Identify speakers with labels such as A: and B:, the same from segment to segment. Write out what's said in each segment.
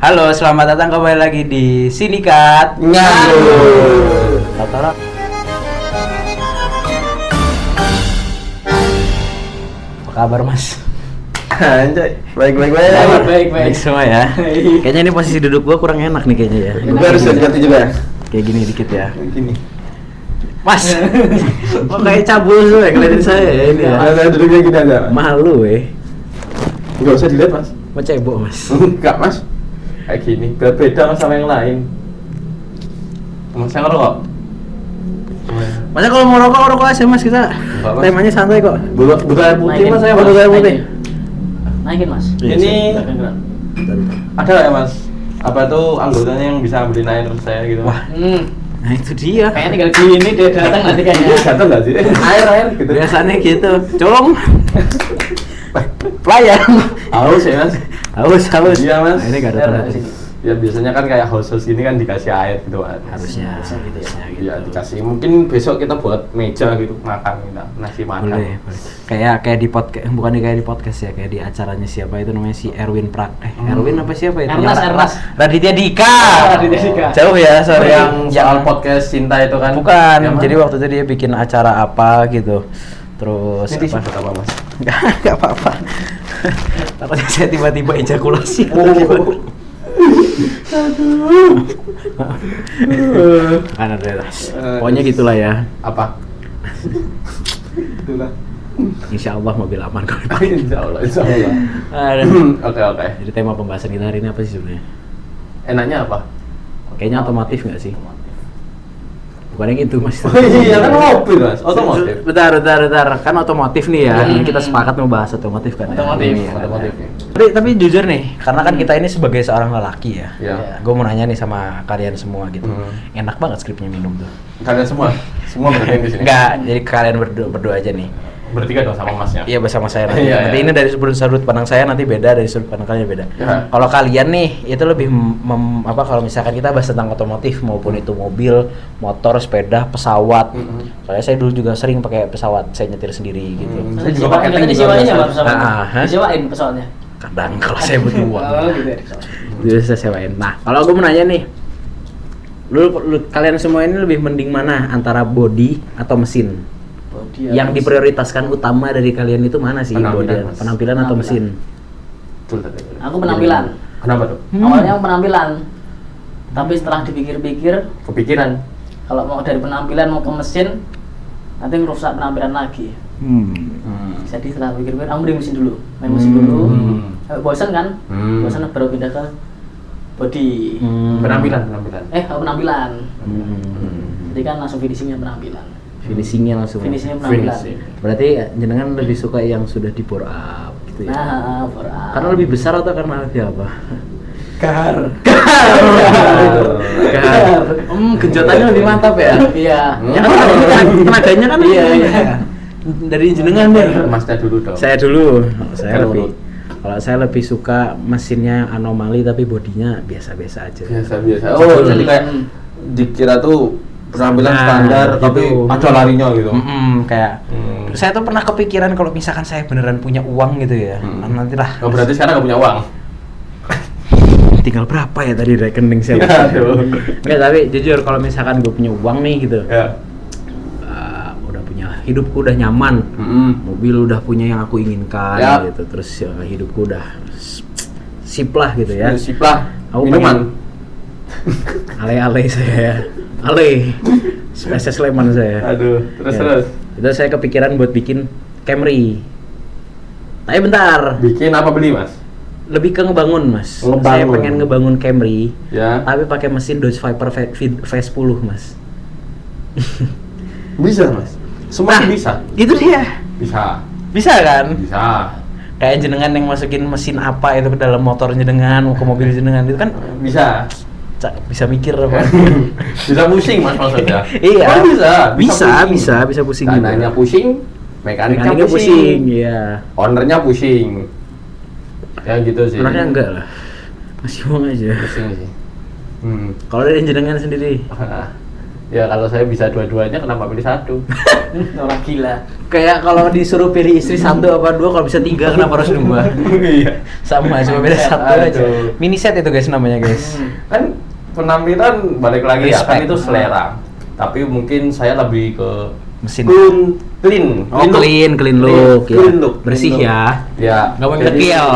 A: Halo, selamat datang kembali lagi di Sinikat
B: Nganggur.
A: Tatarak. Apa kabar, Mas?
B: Anjay, baik.
A: Baik semua ya. Kayaknya ini posisi duduk gua kurang enak nih kayaknya ya.
B: Gue harus ganti juga.
A: Kayak gini dikit ya.
B: Gini.
A: Mas. Kok kayak cabul semua ya kelihatin saya ya ini ya.
B: Ada duduknya gini aja.
A: Malu
B: Enggak usah dilihat, Mas.
A: Mau cebok, Mas.
B: Enggak, Mas. Kayak gini, beda Mas sama yang lain. Mas yang ngerokok?
A: Masa kalau mau rokok aja, Mas, kita.
B: Enggak, Mas.
A: Temanya santai kok.
B: Buka air putih,
C: Naikin.
B: Mas, saya
A: Buka air putih.
C: Naikin, Mas.
A: Iya,
B: Ini
A: siap.
B: ada nggak ya, Mas? Apa tuh anggotanya yang bisa beliin air saya gitu?
A: Wah, nah itu dia.
C: Kayaknya tinggal gini dia datang nanti
B: Dia
C: kayaknya.
B: jatuh nggak sih? Air gitu.
A: Biasanya gitu, cung. Pelayan.
B: Haus ya, Mas?
A: Haus.
B: Iya, Mas.
A: Nah, ini gak ada
C: Air,
A: tanda.
C: sini.
B: Ya biasanya kan kayak host gini kan dikasih air gitu kan.
A: Harusnya
C: gitu ya.
B: Iya dikasih. Mungkin besok kita buat meja gitu makan kita nasi makan.
A: Boleh. Kayak di podcast, bukan kayak di podcast ya, kayak di acaranya siapa itu namanya si Erwin Erwin apa siapa itu?
C: Ernest.
A: Raditya Dika.
C: Raditya Dika.
A: Jauh ya, sorry.
B: Yang soal podcast cinta itu kan?
A: Bukan.
B: Yang mana?
A: Jadi waktu itu dia bikin acara apa gitu. Terus
B: Ini disebut apa, Mas?
A: Enggak apa-apa. Takutnya saya tiba-tiba ejakulasi. Kan ada. Pokoknya gitulah ya.
B: Apa? Itulah.
A: Insya Allah mobil aman kalau
B: Insya Allah. Oke.
A: Jadi tema pembahasan kita hari ini apa sih sebenarnya?
B: Enaknya apa?
A: Kayaknya otomotif nggak sih? Bukan yang itu, Mas.
B: Oh iya kan mobil, Mas. Otomotif.
A: Bentar. Kan otomotif nih ya. Kita sepakat mau bahas otomotif kan.
C: Otomotif.
A: Ya? Ini ya, kan?
B: Otomotif.
A: Tapi jujur nih, karena kan kita ini sebagai seorang lelaki ya.
B: Iya.
A: Gue mau nanya nih sama kalian semua gitu.
B: Hmm.
A: Enak banget skripnya minum tuh.
B: Kalian semua berarti di sini.
A: Enggak, jadi kalian berdua aja nih.
B: Bertiga dong sama Masnya.
A: Iya bersama saya nanti.
B: Iya,
A: Nanti
B: iya.
A: ini dari sudut pandang saya nanti beda, dari sudut pandang kalian beda.
B: Ya.
A: Kalau kalian nih itu lebih kalau misalkan kita bahas tentang otomotif maupun itu mobil, motor, sepeda, pesawat. Soalnya saya dulu juga sering pakai pesawat, saya nyetir sendiri gitu.
B: Saya juga pakai tank juga
C: disewain ya,
B: biasa.
C: Mas? Disewain pesawatnya.
A: Kadang kalau saya butuh uang.
C: Oh, gitu ya.
A: Itu saya sewain. Nah, kalau aku mau nanya nih. Lu kalian semua ini lebih mending mana antara body atau mesin? Yang diprioritaskan utama dari kalian itu mana sih?
B: Penampilan, Mas.
A: Penampilan atau mesin?
C: Aku penampilan.
B: Kenapa tuh?
C: Awalnya penampilan. Tapi setelah dipikir-pikir,
B: Kepikiran.
C: kalau mau dari penampilan mau ke mesin, nanti ngerusak penampilan lagi. Jadi setelah pikir-pikir, aku mending mesin dulu. Main mesin dulu. Bosan kan? Bosan baru pindah ke body.
B: Penampilan.
C: Penampilan. Jadi kan langsung finishingnya penampilan.
A: Finishingnya langsung.
C: Finishingnya penampilan.
A: Berarti jenengan lebih suka yang sudah di bore up gitu ya?
C: Nah, for up.
A: Karena lebih besar atau karena lebih apa?
B: Kahar.
A: Genjotannya lebih mantap ya?
C: Iya.
A: Ya kan tenaganya kan iya. Dari jenengan deh.
B: Masnya dulu dong.
A: Saya dulu. Saya
B: Kalau
A: lebih kalau saya lebih suka mesinnya anomali tapi bodinya biasa-biasa aja.
B: Biasa. Oh, jadi kayak dikira tuh penampilan standar
A: gitu.
B: tapi ada larinya gitu.
A: Kayak saya tuh pernah kepikiran kalau misalkan saya beneran punya uang gitu ya. Nantilah.
B: Oh, berarti sekarang nggak punya uang.
A: Tinggal berapa ya tadi rekening saya?
B: Aduh.
A: Enggak, tapi jujur kalau misalkan gue punya uang nih gitu.
B: Ya.
A: Udah punya hidupku udah nyaman. Mobil udah punya yang aku inginkan
B: Yap.
A: gitu. Terus hidupku udah sip lah gitu ya.
B: Sip lah.
A: Aku
B: Minuman.
A: Ale-ale saya ya. Ale. Spesies Sleman saya.
B: Aduh, terus.
A: Itu saya kepikiran buat bikin Camry. Tapi bentar,
B: Bikin apa beli, Mas?
A: lebih ke ngebangun, Mas.
B: Ngebangun.
A: Saya pengen ngebangun Camry.
B: Ya.
A: Tapi pakai mesin Dodge Viper V10, Mas.
B: Bisa, Mas. Semua
A: Nah,
B: bisa.
A: Itu dia.
B: Bisa.
A: Bisa kan?
B: Bisa.
A: Kayak jenengan yang masukin mesin apa itu ke dalam motor jenengan, ke mobil jenengan itu kan
B: Bisa.
A: bisa mikir apa?
B: Bisa pusing, Mas, maksudnya.
A: Iya.
B: Oh, bisa.
A: Bisa pusing juga.
B: Kanannya pusing, mekaniknya
A: Mekaniknya
B: pusing.
A: iya.
B: Ownernya pusing. Ya gitu sih.
A: Anaknya enggak lah. Masih uang aja.
B: Pusing sih.
A: Kalau dari jenengan sendiri,
B: Ya kalau saya bisa dua-duanya, kenapa pilih satu?
C: Orang gila.
A: Kayak kalau disuruh pilih istri 1 apa 2, kalau bisa 3 kenapa harus 2?
B: Iya.
A: Sama, cuma beda 1 aja.
B: Aduh.
A: Mini set itu guys namanya guys.
B: Kan penampilan balik lagi ya, kan
A: Respect.
B: itu selera. Tapi mungkin saya lebih ke
A: Mesin.
B: clean.
A: Oh clean look ya.
B: Clean look.
A: Bersih
B: Clean look.
A: ya.
B: Ya.
A: Nggak mau yang
B: jadi-
A: dekil.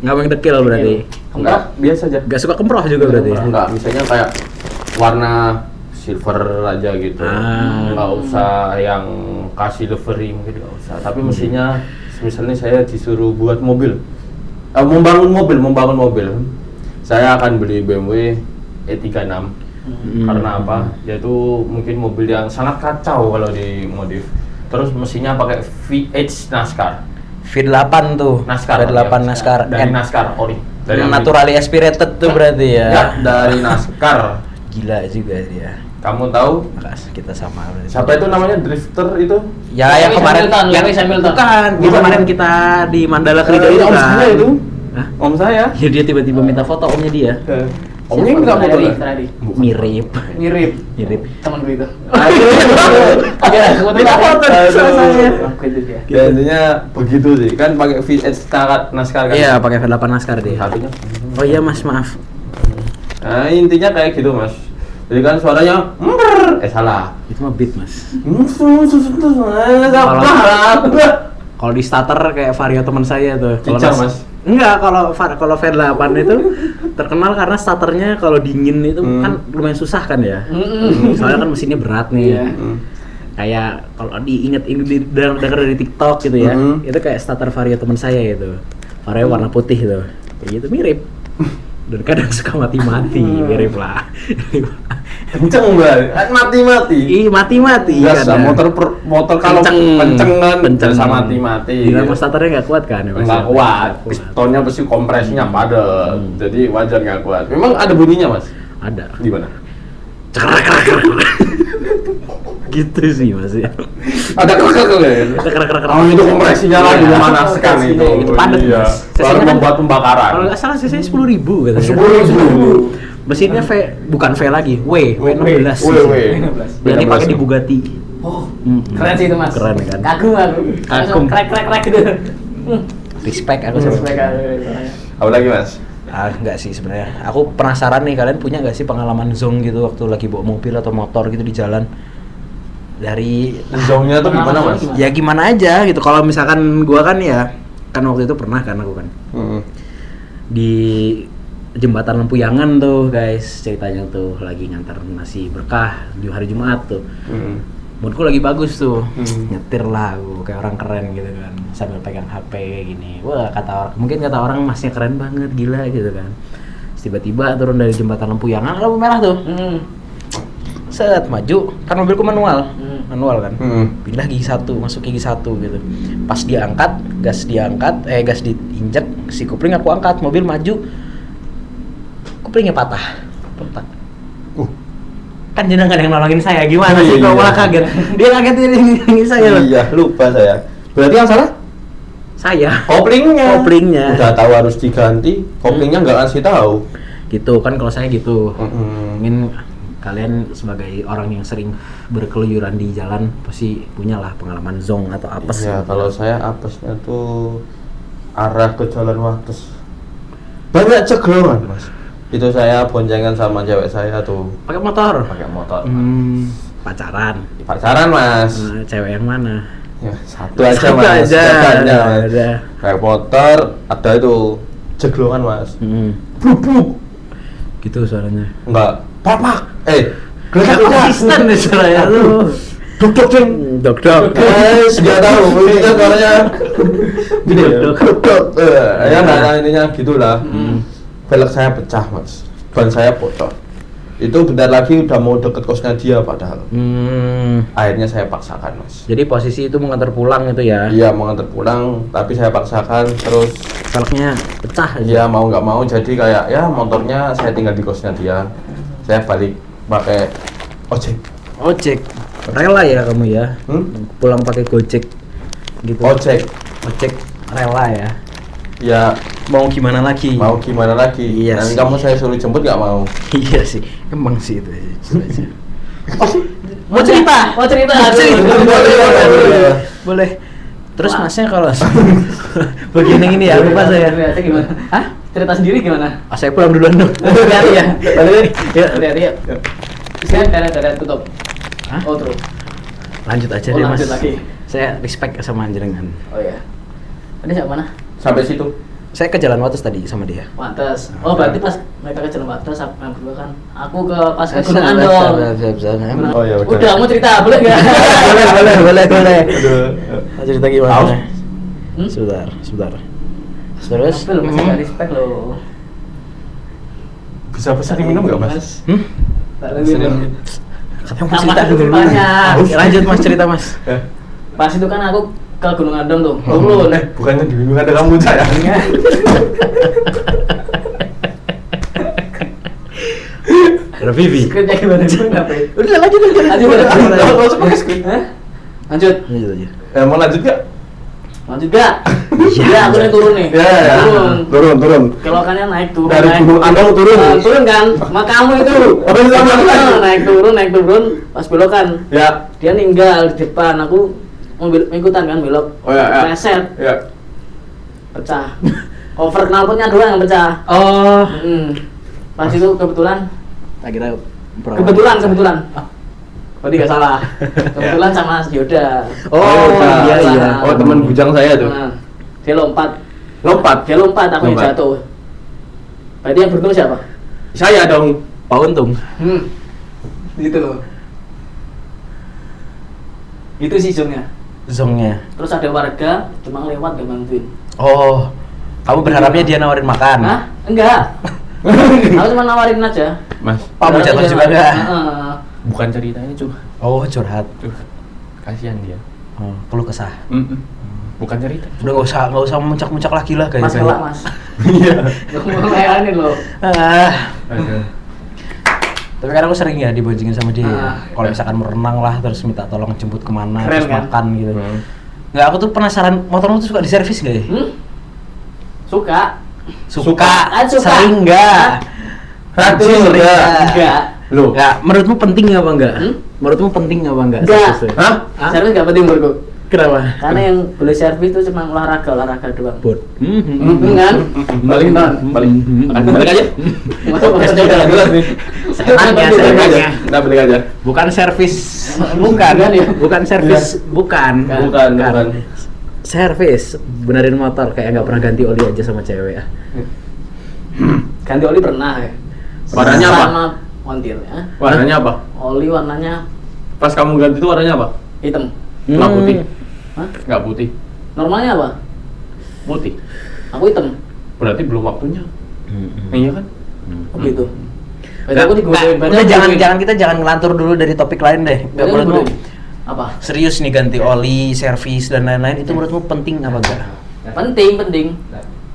A: Nggak mau yang dekil berarti.
B: Enggak, biasa aja.
A: Nggak suka kemproh juga berarti ya.
B: Enggak, misalnya kayak warna silver aja gitu. Nggak usah yang kasih livery mungkin nggak usah. Tapi mestinya misalnya saya disuruh buat mobil, membangun mobil, saya akan beli BMW E36. Karena apa? Yaitu mungkin mobil yang sangat kacau kalau dimodif. Terus mesinnya pakai VH NASCAR.
A: V8 tuh.
B: NASCAR.
A: V8
B: ya.
A: NASCAR.
B: Dari NASCAR ori. Dari ori.
A: Naturally aspirated tuh berarti ya.
B: Ya, dari NASCAR.
A: Gila juga dia.
B: Kamu tahu
A: Makasih kita sama berarti.
B: siapa itu namanya drifter itu?
A: Ya yang
C: Lewis
A: kemarin
C: Hamilton,
A: yang
C: Lewis Hamilton.
A: bukan, yang
B: Bukan.
A: kemarin kita di Mandala Krida itu
B: Om
A: kan.
B: saya itu.
A: Hah?
B: Om saya.
A: Ya dia tiba-tiba minta foto omnya dia.
B: Omnya enggak foto kan?
C: Tadi.
A: Mirip.
C: Mirip.
A: Temen gue itu.
C: Ya,
A: Minta foto sama saya.
C: Aku itu dia.
B: Ya intinya begitu sih. Kan pakai VH NASCAR kan?
A: Iya, pakai V8 NASCAR dia.
B: Satunya.
A: Oh iya Mas, maaf.
B: Nah, intinya kayak gitu, Mas. Jadi kan suaranya salah.
A: Itu mah beat, Mas.
B: Salah.
A: Kalau di starter kayak Vario teman saya tuh. Kalau
B: Cincang, Mas.
A: Enggak, kalau V8 itu terkenal karena starternya kalau dingin itu kan lumayan susah kan ya. Soalnya kan mesinnya berat nih.
C: Iya.
A: Kayak kalau dengar dari TikTok gitu ya. Itu kayak starter Vario teman saya itu. Vario warna putih tuh. Kayak gitu mirip. Dan kadang suka mati-mati, mirip lah.
B: Kenceng banget. Mati-mati.
A: Ih, mati-mati.
B: Biasa
A: kadang.
B: motor kalau kenceng kan bisa mati-mati.
A: Gila, mas starternya nggak kuat kan? Ya, Mas?
B: Nggak kuat. Pistonnya pasti kompresinya padat. Jadi wajar nggak kuat. Memang ada bunyinya, Mas?
A: Ada.
B: Di mana?
A: Cekrek. Gitu sih mas ya.
B: Ada kerak
A: Cekrek.
B: Oh, itu kompresinya lagi memanaskan itu.
A: Itu padat
B: Iya.
A: mas.
B: Baru
A: Cc-nya kan,
B: membuat pembakaran.
A: kalau nggak salah cc 10.000 katanya.
B: 10.000.
A: Mesinnya V, bukan V lagi, W16.
B: W.
A: Berarti pakai di Bugatti.
C: Oh, keren sih itu Mas.
A: Keren kan?
C: Kagum aku.
A: Kagum.
C: Krek gitu.
A: Respect aku sama.
C: Respect aku.
B: Apa lagi, Mas?
A: Enggak sih sebenarnya. Aku penasaran nih, kalian punya nggak sih pengalaman zong gitu waktu lagi bawa mobil atau motor gitu di jalan? Dari
B: Zongnya tuh gimana, Mas?
A: ya gimana aja gitu. Kalau misalkan gua kan ya, kan waktu itu pernah kan aku kan di jembatan Lempuyangan tuh guys, ceritanya tuh lagi ngantar nasi berkah di hari Jumat tuh. Moodku lagi bagus tuh, nyetir lah aku kayak orang keren gitu kan, sambil pegang HP gini. Wah mungkin kata orang masnya keren banget, gila gitu kan. Terus tiba-tiba turun dari jembatan Lempuyangan, lampu merah tuh. Set maju, kan mobilku manual kan. Pindah gigi 1, masuk gigi 1 gitu. Pas diangkat, gas diinjek, si kupling aku angkat, mobil maju. Kuplingnya patah. Kan jenengan yang nolongin saya, gimana sih kok malah kaget? Dia kaget ini saya loh.
B: Iya, lupa saya. Berarti yang salah?
A: Saya.
B: Koplingnya. Udah tahu harus diganti, koplingnya nggak kasih tahu.
A: Gitu kan kalau saya gitu. Mungkin kalian sebagai orang yang sering berkeluyuran di jalan pasti punya lah pengalaman zong atau apes.
B: Ya, kalau saya apesnya tuh arah ke Jalan Wates. Banyak ceglongan, Mas. Itu saya boncengan sama cewek saya tuh.
A: Pakai motor.
B: Pakai motor.
A: Pacaran.
B: Pacaran, Mas.
A: Nah, cewek yang mana?
B: Ya, satu aja,
A: Satu
B: Mas.
A: aja.
B: Ada.
A: Ada.
B: Kayak motor, ada itu ceglongan, Mas. Bluk.
A: Gitu suaranya.
B: Enggak. Papak.
A: Geletak konsisten deh suaranya lu.
B: Dok.
A: Dok.
B: Nggak tahu. Ini kan suaranya gini ya.
A: Dok.
B: Ya nggak intinya gitulah. Velg saya pecah, Mas. Ban saya bocor. Itu bentar lagi udah mau deket kosnya dia padahal. Akhirnya saya paksakan, Mas.
A: Jadi posisi itu mau nganter pulang itu ya?
B: Iya, mau nganter pulang, tapi saya paksakan terus.
A: Velgnya pecah aja.
B: Iya, mau nggak mau jadi kayak ya motornya saya tinggal di kosnya dia. Saya balik pakai ojek.
A: Rela ya kamu ya? Pulang pakai Gojek gitu.
B: Ojek
A: Rela ya?
B: Ya
A: Mau gimana lagi?
B: Iya
A: Iya
B: nanti
A: sih.
B: kamu saya suruh jemput nggak mau.
A: Iya sih, emang sih itu aja.
C: Mau cerita?
A: Boleh. Terus masnya kalau begini ini ya lupa saya.
C: Cerita gimana? Hah? Cerita sendiri gimana?
A: Saya pulang duluan dong.
C: Hati-hati ya.
A: Ya.
C: Hati-hati ya. Saya darat tutup.
A: Hah?
C: Oh terus.
A: Lanjut aja
C: Oh,
A: deh Mas.
C: lanjut lagi.
A: Saya respect sama jenengan.
C: Oh iya. Tadi sampai mana?
B: Sampai situ.
A: Saya ke Jalan Wates tadi sama dia.
C: Wates. Oh berarti pas mereka ke Jalan Wates, yang berdua kan. Aku ke pas ke Gunung Andong.
B: Oh iya betul.
C: Udah mau cerita boleh nggak?
A: boleh.
B: Aduh.
A: Mau cerita gimana?
B: Aus?
A: Sebentar. Terus?
C: Tapi lo masih nggak respect lo.
B: Bisa pesan minum nggak Mas?
C: Tak lagi.
A: Katanya mau
C: Tambah
A: cerita dulu.
C: ceritanya.
A: Lanjut Mas, cerita Mas.
C: Pas itu kan aku ke Gunung Andong tuh, turun.
B: Bukannya di gunung ada kamu sayangnya.
A: Ada Vivi.
C: Skripnya gimana sih? Ngapain?
A: Udah lanjut.
C: Lanjut.
A: Lanjut aja.
B: Mau lanjut nggak?
C: Lanjut gak? Iya, aku naik turun nih.
B: Turun.
C: Kelokannya naik turun.
B: Dari
C: naik.
B: Gunung Andong turun.
C: Turun kan? Sama kamu itu. Naik turun, pas belokan.
B: Ya.
C: Dia ninggal di depan, aku mau ikutan kan belok.
B: Oh ya.
C: Preset,
B: Ya.
C: pecah. Cover knalpotnya doang yang pecah.
A: Oh.
C: Pas itu kebetulan.
A: Tak kira
C: Kebetulan. Berarti gak salah. Kebetulan sama Yoda.
A: Oh, iya.
B: Oh, teman bujang saya tuh.
C: Nah, dia lompat,
B: Lompat.
C: aku yang jatuh. Berarti yang beruntung siapa?
B: Saya dong.
A: Pak Untung.
C: Gitu loh. Itu sih zongnya. Terus ada warga cuma lewat gak bantuin.
A: Oh. Kamu berharapnya dia nawarin makan?
C: Hah? Enggak. Aku cuma nawarin aja.
B: Mas,
A: Kamu jatuh juga enggak?
B: bukan ceritanya cuma.
A: Oh, curhat.
B: Kasihan dia.
A: Oh, keluh kesah.
B: Bukan cerita.
A: Udah nggak usah muncak-muncak lagi lah kayak
C: Mas
A: saya.
C: kelak mas.
B: Iya.
C: Mau layanin loh.
A: Tapi kadang aku sering ya diboncengin sama dia.
C: Ah.
A: Kalau misalkan mau renang lah, terus minta tolong jemput kemana,
C: Keren,
A: terus
C: kan?
A: makan gitu. Nggak, aku tuh penasaran, motormu tuh suka diservis nggak ya?
C: Suka.
A: Suka.
C: Suka.
A: Sering nggak?
B: Rajin
A: Sering
B: nggak?
C: Enggak.
B: Loh.
A: Nggak, menurutmu penting apa enggak? Menurutmu penting apa enggak?
C: Enggak.
A: servisnya?
B: Hah?
C: Servis nggak penting menurutku.
A: Kenapa?
C: Karena yang boleh servis itu cuma olahraga doang.
A: Bot.
C: Kan?
B: Balik aja.
C: Podcastnya
B: udah jelas nih.
A: Senangnya,
B: Balik aja.
A: senangnya.
B: Udah balik aja.
A: Bukan servis,
C: Bukan ya?
A: bukan servis, bukan.
B: Bukan.
A: Servis, benerin motor kayak nggak pernah ganti oli aja sama cewek ya.
C: Ganti oli pernah ya.
B: Warnanya apa?
C: Sama montir ya.
B: Warnanya apa?
C: Oli warnanya
B: Pas kamu ganti itu warnanya apa?
C: hitam.
B: Nggak putih.
C: Hah?
B: Nggak putih.
C: Normalnya apa?
B: Putih.
C: Aku hitam.
B: Berarti belum waktunya. Iya kan?
C: Oh gitu. Berarti
A: Nggak,
C: aku digodain banyak.
A: udah jangan ngelantur dulu dari topik lain deh. Nggak, menurutmu
C: apa?
A: serius nih ganti oli, servis dan lain-lain itu menurutmu penting apa enggak?
C: Penting.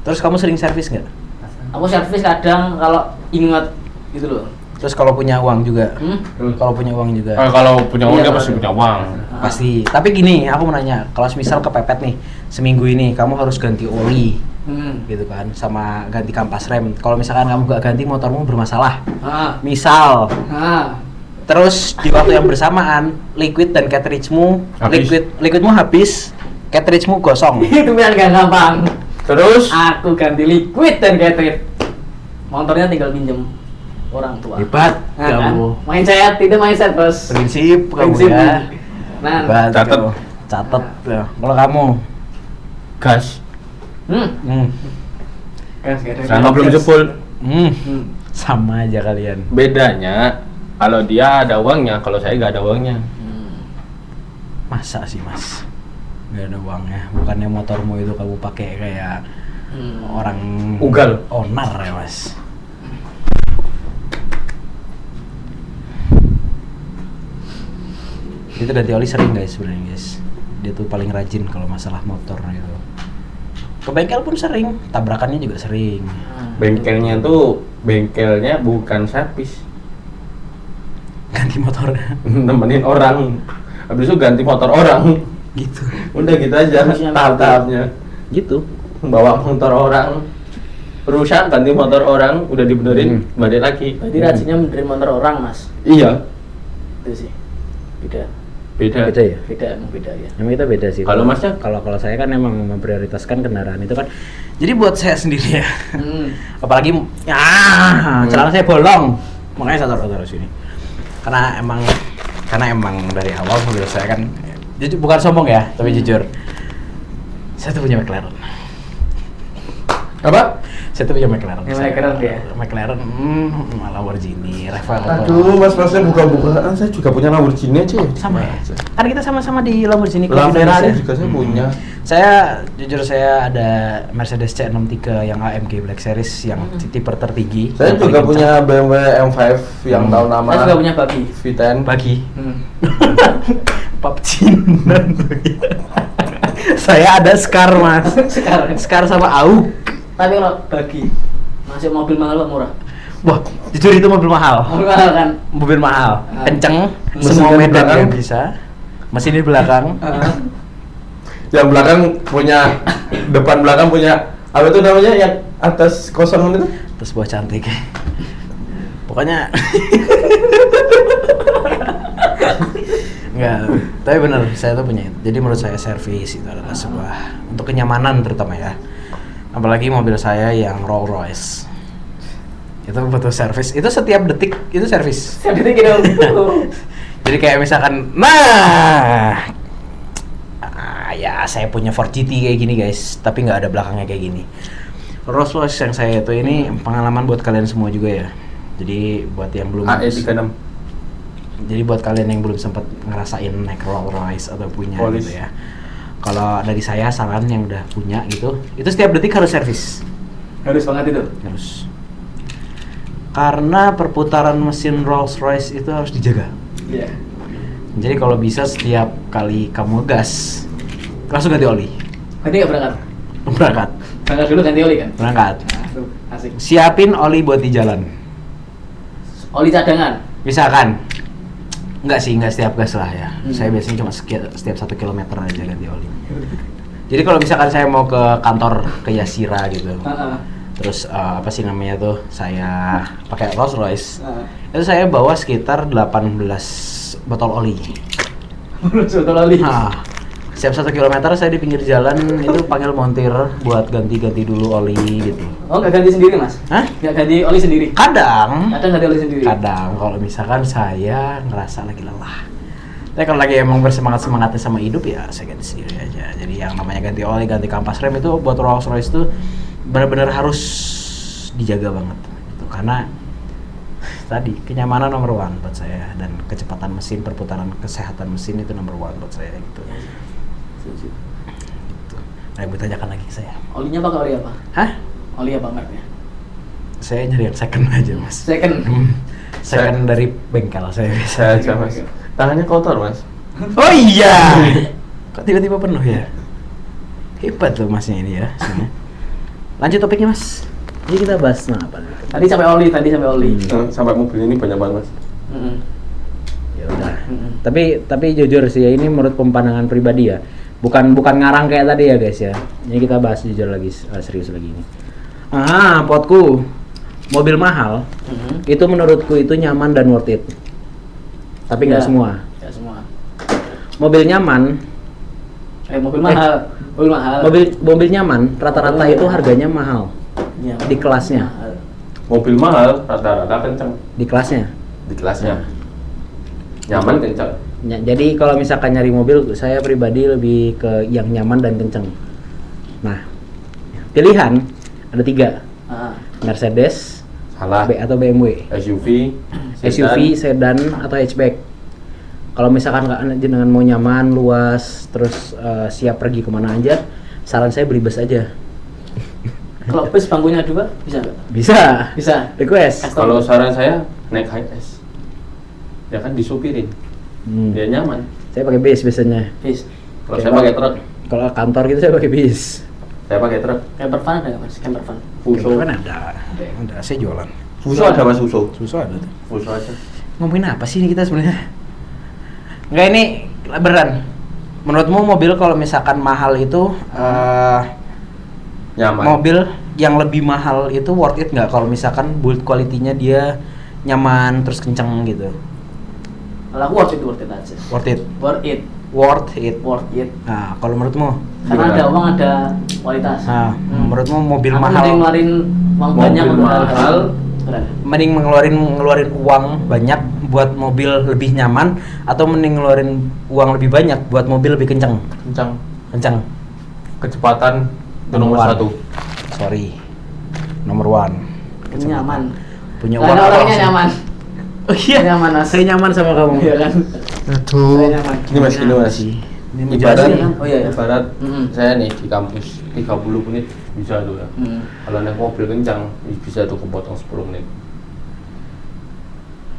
A: Terus kamu sering servis nggak?
C: Aku servis kadang kalau ingat gitu loh.
A: Terus kalau punya uang juga? Kalau punya uang juga?
B: Kalau punya uang
C: Iya,
B: dia pasti
C: kalau-
B: punya uang.
A: Pasti. Tapi gini, aku mau nanya, kalau misal kepepet nih, seminggu ini kamu harus ganti oli, gitu kan, sama ganti kampas rem. Kalau misalkan kamu nggak ganti, motormu bermasalah. Misal, terus di waktu yang bersamaan, liquid dan cartridge-mu,
B: Habis.
A: liquidmu habis, cartridge-mu gosong.
C: Itu yang gak gampang.
B: Terus
C: Aku ganti liquid dan cartridge. Motornya tinggal pinjem orang tua.
A: Hebat
C: Nah,
A: kamu.
C: kan? Mindset, itu mindset bos.
A: Prinsip kamu
C: Prinsip.
A: ya.
C: Nah,
A: Hebat
B: Catet.
A: kamu. Catet. Ya. Kalau kamu,
B: gas. Sama belum jebol.
A: Sama aja kalian.
B: Bedanya kalau dia ada uangnya, kalau saya nggak ada uangnya.
A: Masa sih mas? Gak ada uangnya. Bukannya motormu itu kamu pakai kayak orang
B: Ugal.
A: onar ya mas? Itu ganti oli sering guys sebenarnya guys. Dia tuh paling rajin kalau masalah motor gitu. Ke bengkel pun sering, tabrakannya juga sering.
B: Bengkelnya tuh bengkelnya bukan servis.
A: Ganti motor
B: Nemenin orang. Habis itu ganti motor orang.
A: gitu.
B: Udah gitu aja tahap-tahapnya.
A: Gitu.
B: Bawa motor orang. Rusak ganti motor orang, udah dibenerin, balik lagi.
C: berarti rajinnya benerin motor orang mas.
B: Iya.
C: Itu sih. Beda
B: Beda.
A: Beda ya.
C: emang beda ya.
A: Emang kita beda sih.
B: Kalau Masnya?
A: Kalau saya kan emang memprioritaskan kendaraan itu kan. Jadi buat saya sendiri ya. Apalagi celana saya bolong. Makanya saya taruh sini. Karena emang dari awal mobil saya kan bukan sombong ya, tapi jujur. Saya tuh punya McLaren.
B: Apa?
A: Saya tuh punya McLaren.
C: McLaren ya?
A: McLaren, Lamborghini, Rafael.
B: Aduh, Masnya buka-bukaan, saya juga punya Lamborghini aja.
A: Sama ya? Kan kita sama-sama di Lamborghini Club
B: Ferrari
A: Indonesia.
B: juga saya punya.
A: Jujur saya ada Mercedes C63 yang AMG Black Series yang tipe tertinggi.
B: Saya
A: yang
B: juga
A: paling
B: punya BMW M5 yang tahu nama.
C: Saya juga punya bagi.
B: V10.
A: bagi. PUBG. Saya ada Scar, Mas. Scar sama AUG.
C: Tapi kalau bagi masuk mobil mahal apa murah?
A: Wah, jujur itu mobil mahal.
C: Mobil mahal kan?
A: Mobil mahal, kenceng,
B: Mesin
A: semua
B: di
A: medan
B: belakang.
A: yang bisa. Mesin di belakang.
B: Yang belakang punya, depan belakang punya apa itu namanya yang atas kosong itu?
A: Terus buah cantik. Pokoknya enggak, tapi bener saya tuh punya. Jadi menurut saya servis itu adalah sebuah untuk kenyamanan terutama ya. Apalagi mobil saya yang Rolls Royce. Itu butuh servis. Itu setiap detik itu servis.
C: Setiap detik gitu.
A: Jadi kayak misalkan, ya saya punya Ford GT kayak gini guys, tapi nggak ada belakangnya kayak gini. Rolls Royce yang saya itu ini pengalaman buat kalian semua juga ya. Jadi buat yang belum
B: AE36.
A: Jadi buat kalian yang belum sempat ngerasain naik Rolls Royce atau punya
B: Polis.
A: gitu ya. Kalau dari saya saran yang udah punya gitu, itu setiap detik harus servis.
C: Harus banget itu.
A: Harus. Karena perputaran mesin Rolls Royce itu harus dijaga.
C: Iya.
A: Jadi kalau bisa setiap kali kamu gas, langsung ganti oli.
C: Nanti nggak berangkat?
A: Berangkat.
C: Berangkat dulu ganti oli kan?
A: Berangkat.
C: Nah, tuh, asik.
A: Siapin oli buat di jalan.
C: Oli cadangan.
A: Misalkan, enggak setiap gas lah ya. Saya biasanya cuma setiap 1 kilometer aja ganti oli. Jadi kalau misalkan saya mau ke kantor ke Yasira gitu, terus apa sih namanya tuh, saya pakai Rolls Royce, itu saya bawa sekitar 18 botol oli.
C: Botol oli.
A: Nah, setiap 1 kilometer saya di pinggir jalan itu panggil montir buat ganti-ganti dulu oli gitu.
C: Oh, nggak ganti sendiri mas?
A: Hah?
C: Nggak ganti oli sendiri?
A: Kadang
C: Ganti oli sendiri?
A: Kadang kalau misalkan saya ngerasa lagi lelah. Tapi kalau lagi emang bersemangat-semangatnya sama hidup ya saya ganti sendiri aja. Jadi yang namanya ganti oli, ganti kampas rem itu buat Rolls Royce tuh benar-benar harus dijaga banget gitu. Karena tadi kenyamanan nomor 1 buat saya dan kecepatan mesin, perputaran kesehatan mesin itu nomor 1 buat saya gitu. Gitu. Nah, ibu tanyakan lagi ke saya.
C: Olinya pakai oli apa?
A: Hah?
C: Oli apa mereknya?
A: Saya nyari yang second aja mas.
C: Second.
A: Second dari bengkel saya biasa.
B: Saya aja Mas. Tangannya kotor Mas.
A: Oh iya. Kok tiba-tiba penuh ya? Hebat loh masnya ini ya. Sini. Lanjut topiknya mas. Jadi kita bahas apa?
C: Tadi sampai oli.
B: Sampai mobil ini banyak banget Mas.
A: Ya udah. Tapi jujur sih ya, ini menurut pandangan pribadi ya. Bukan ngarang kayak tadi ya guys ya. Ini kita bahas jujur lagi, serius lagi ini. Potku. Mobil mahal. Itu menurutku itu nyaman dan worth it. Tapi nggak semua.
C: Nggak semua.
A: Mobil nyaman.
C: Mobil mahal.
A: Mobil nyaman rata-rata itu harganya mahal.
C: Ya,
A: Di kelasnya.
C: mahal.
B: Mobil mahal rata-rata kencang
A: Di kelasnya.
B: di kelasnya. Nyaman kencang.
A: Jadi kalau misalkan nyari mobil, saya pribadi lebih ke yang nyaman dan kenceng. Nah, pilihan ada 3. Mercedes,
B: Salah.
A: atau BMW. SUV, sedan atau hatchback. Kalau misalkan dengan mau nyaman, luas, terus siap pergi kemana aja, saran saya beli bus aja.
C: Kalau bus bangkunya 2 bisa nggak?
A: Bisa. Request.
B: Kalau saran saya naik HS. Ya kan disupirin. Dia nyaman.
A: Saya pakai bis biasanya.
C: Bis.
B: Kalau saya pakai truk.
A: Kalau kantor gitu saya pakai bis.
B: Saya pakai truk.
C: Camper van ada nggak mas? Camper van.
B: Fuso.
A: Kan ada. Saya jualan.
B: Fuso ada Mas Fuso.
A: Susu ada tuh.
B: Fuso aja.
A: Ngomongin apa sih ini kita sebenarnya? Enggak, ini beneran. Menurutmu mobil kalau misalkan mahal itu
B: Nyaman.
A: mobil yang lebih mahal itu worth it nggak kalau misalkan build quality-nya dia nyaman terus kenceng gitu?
C: Kalau aku worth it aja.
A: Worth it. Nah, kalau menurutmu?
C: Karena ada uang, ada kualitas.
A: Nah, menurutmu mobil
C: aku
A: mahal?
C: mending ngeluarin uang banyak
B: Mobil mahal.
A: Mending ngeluarin uang banyak buat mobil lebih nyaman atau mending ngeluarin uang lebih banyak buat mobil lebih kencang? Kencang.
B: Kecepatan itu nomor 1.
A: Sorry. Nomor 1.
C: Nyaman.
A: Punya uang
C: Karena orangnya
A: langsung.
C: nyaman.
A: Oh iya,
C: nyaman Mas.
A: saya nyaman sama kamu.
C: Iya kan?
A: Aduh.
C: Saya nyaman.
B: Ini Mas, gini Mas.
A: Ini
B: Ibarat,
A: menjelasin.
C: Oh iya.
B: ibarat saya nih di kampus 30 menit bisa tuh ya. Kalau naik mobil kencang bisa tuh kepotong 10 menit.